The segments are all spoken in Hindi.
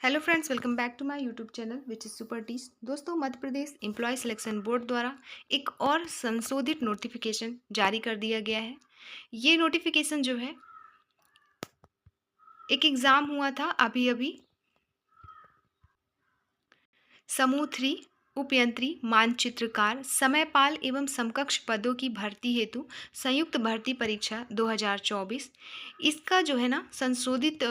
Hello friends, welcome back to my YouTube channel which is super teach. दोस्तों, Madhya Pradesh employ selection board द्वारा एक और संशोधित नोटिफिकेशन जारी कर दिया गया है। ये नोटिफिकेशन जो है, एक एग्ज़ाम हुआ था अभी अभी, समूह 3 उपयंत्री मानचित्रकार समयपाल एवं समकक्ष पदों की भर्ती हेतु संयुक्त भर्ती परीक्षा 2024। इसका जो है ना संशोधित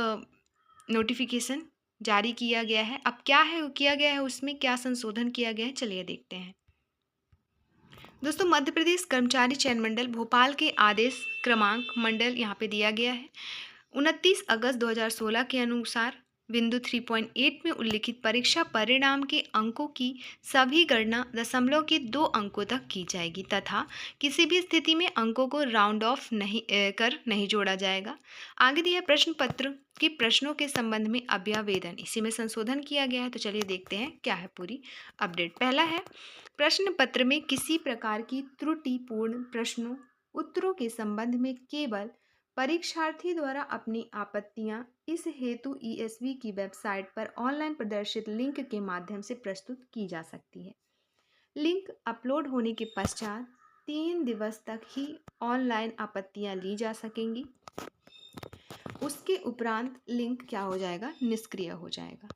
नोटिफिकेशन जारी किया गया है। अब क्या है किया गया है, उसमें क्या संशोधन किया गया है, चलिए देखते हैं। दोस्तों, मध्य प्रदेश कर्मचारी चयन मंडल भोपाल के आदेश क्रमांक मंडल यहाँ पे दिया गया है 29 अगस्त 2016 के अनुसार बिंदु 3.8 में उल्लिखित परीक्षा परिणाम के अंकों की सभी गणना दशमलव के 2 अंकों तक की जाएगी तथा किसी भी स्थिति में अंकों को राउंड ऑफ नहीं जोड़ा जाएगा। आगे दिया प्रश्न पत्र के प्रश्नों के संबंध में अभ्यावेदन, इसी में संशोधन किया गया है। तो चलिए देखते हैं क्या है पूरी अपडेट। पहला है, प्रश्न पत्र में किसी प्रकार की त्रुटिपूर्ण प्रश्नों उत्तरों के संबंध में केवल परीक्षार्थी द्वारा अपनी आपत्तियां इस हेतु ईएसवी की वेबसाइट पर ऑनलाइन प्रदर्शित लिंक के माध्यम से प्रस्तुत की जा सकती है। लिंक अपलोड होने के पश्चात 3 दिवस तक ही ऑनलाइन आपत्तियां ली जा सकेंगी। उसके उपरांत लिंक क्या हो जाएगा, निष्क्रिय हो जाएगा।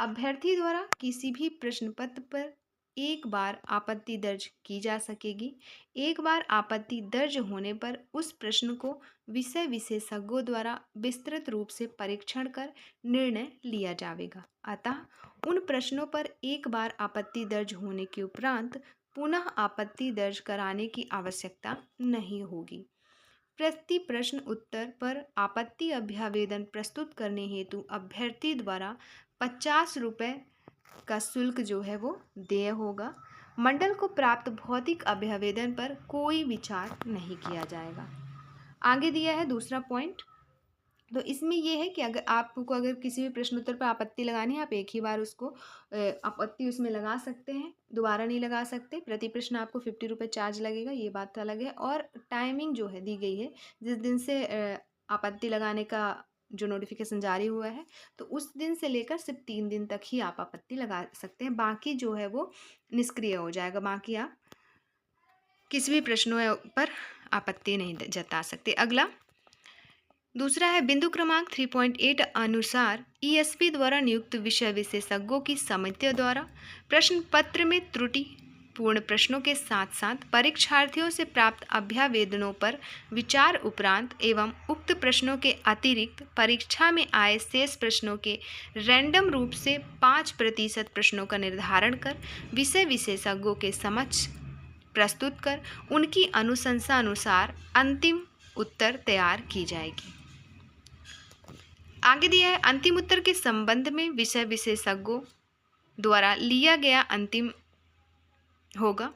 अभ्यर्थी द्वारा किसी भी प्रश्न पत्र पर एक बार आपत्ति दर्ज की जा सकेगी। एक बार आपत्ति दर्ज होने पर उस प्रश्न को विषय विशेषज्ञों द्वारा विस्तृत रूप से परीक्षण कर निर्णय लिया जाएगा। अतः उन प्रश्नों पर एक बार आपत्ति दर्ज होने के उपरांत पुनः आपत्ति दर्ज कराने की आवश्यकता नहीं होगी। प्रति प्रश्न उत्तर पर आपत्ति अभ्यावेदन प्रस्तुत करने हेतु अभ्यर्थी द्वारा 50 रुपये का शुल्क जो है वो देय होगा। मंडल को प्राप्त भौतिक अभ्यावेदन पर कोई विचार नहीं किया जाएगा। आगे दिया है दूसरा पॉइंट। तो इसमें यह है कि अगर किसी भी प्रश्न उत्तर पर आपत्ति लगानी है, आप एक ही बार उसको आपत्ति उसमें लगा सकते हैं, दोबारा नहीं लगा सकते। प्रति प्रश्न आपको 50 रुपये चार्ज लगेगा, ये बात अलग है। और टाइमिंग जो है दी गई है, जिस दिन से आपत्ति लगाने का जो नोटिफिकेशन जारी हुआ है, तो उस दिन से लेकर सिर्फ 3 दिन तक ही आप आपत्ति लगा सकते हैं। बाकी जो है वो निष्क्रिय हो जाएगा। बाकी आप किसी भी प्रश्नों पर आपत्ति नहीं जता सकते। अगला दूसरा है, बिंदु क्रमांक 3.8 अनुसार ईएसपी द्वारा नियुक्त विषय विशेषज्ञों की समितियों द्वारा प्रश्न पत्र में त्रुटि पूर्ण प्रश्नों के साथ साथ परीक्षार्थियों से प्राप्त अभ्यावेदनों पर विचार उपरांत एवं उक्त प्रश्नों के अतिरिक्त परीक्षा में आए शेष प्रश्नों के रैंडम रूप से 5% प्रश्नों का निर्धारण कर विषय विशेषज्ञों के समक्ष प्रस्तुत कर उनकी अनुशंसा अनुसार अंतिम उत्तर तैयार की जाएगी। आगे दिया है, अंतिम उत्तर के संबंध में विषय विशेषज्ञों द्वारा लिया गया अंतिम होगा।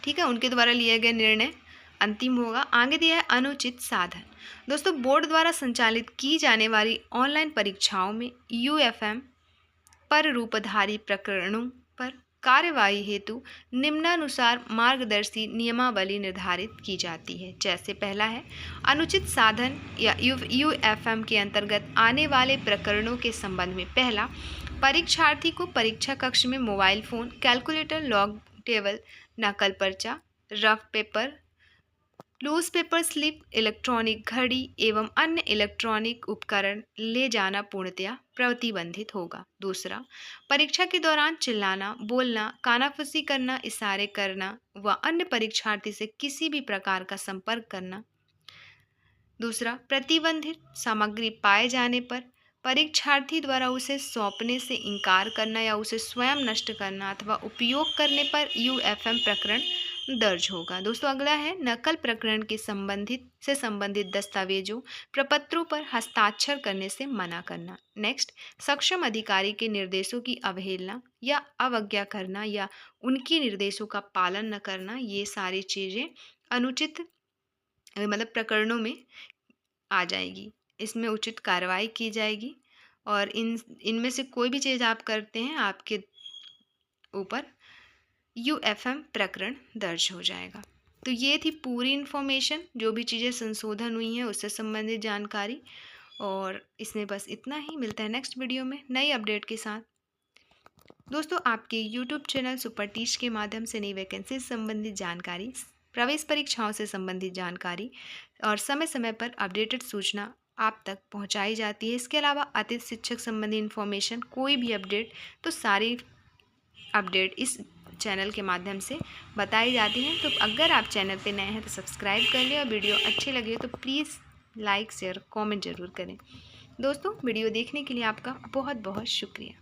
ठीक है, उनके द्वारा लिया गया निर्णय अंतिम होगा। आगे दिया है, अनुचित साधन। दोस्तों, बोर्ड द्वारा संचालित की जाने वाली ऑनलाइन परीक्षाओं में यूएफएम पर रूपधारी प्रकरणों पर कार्यवाही हेतु निम्नानुसार मार्गदर्शी नियमावली निर्धारित की जाती है। जैसे पहला है, अनुचित साधन या यूएफएम के अंतर्गत आने वाले प्रकरणों के संबंध में पहला, परीक्षार्थी को परीक्षा कक्ष में mobile phone, calculator, log table, नकल पर्चा, rough paper, loose paper slip, electronic घड़ी एवं अन्य इलेक्ट्रॉनिक उपकरण ले जाना पूर्णतया प्रतिबंधित होगा। दूसरा, परीक्षा के दौरान चिल्लाना, बोलना, कानाफूसी करना, इशारे करना व अन्य परीक्षार्थी से किसी भी प्रकार का संपर्क करना। दूसरा, प्रतिबंधित सामग्री पाए जाने पर परीक्षार्थी द्वारा उसे सौंपने से इनकार करना या उसे स्वयं नष्ट करना अथवा उपयोग करने पर यूएफएम प्रकरण दर्ज होगा। दोस्तों, अगला है, नकल प्रकरण के संबंधित दस्तावेजों प्रपत्रों पर हस्ताक्षर करने से मना करना। नेक्स्ट, सक्षम अधिकारी के निर्देशों की अवहेलना या अवज्ञा करना या उनकी निर्देशों का पालन न करना, ये सारी चीज़ें अनुचित प्रकरणों में आ जाएगी। इसमें उचित कार्रवाई की जाएगी और इनमें से कोई भी चीज़ आप करते हैं, आपके ऊपर यूएफएम प्रकरण दर्ज हो जाएगा। तो ये थी पूरी इन्फॉर्मेशन, जो भी चीज़ें संशोधन हुई हैं उससे संबंधित जानकारी। और इसमें बस इतना ही। मिलता है नेक्स्ट वीडियो में नई अपडेट के साथ। दोस्तों, आपके यूट्यूब चैनल सुपर टीच के माध्यम से नई वैकेंसी से संबंधित जानकारी, प्रवेश परीक्षाओं से संबंधित जानकारी और समय समय पर अपडेटेड सूचना आप तक पहुंचाई जाती है। इसके अलावा अतिथि शिक्षक संबंधी इन्फॉर्मेशन, कोई भी अपडेट, तो सारी अपडेट इस चैनल के माध्यम से बताई जाती हैं। तो अगर आप चैनल पे नए हैं तो सब्सक्राइब कर लें और वीडियो अच्छी लगे तो प्लीज़ लाइक शेयर कमेंट ज़रूर करें। दोस्तों, वीडियो देखने के लिए आपका बहुत बहुत शुक्रिया।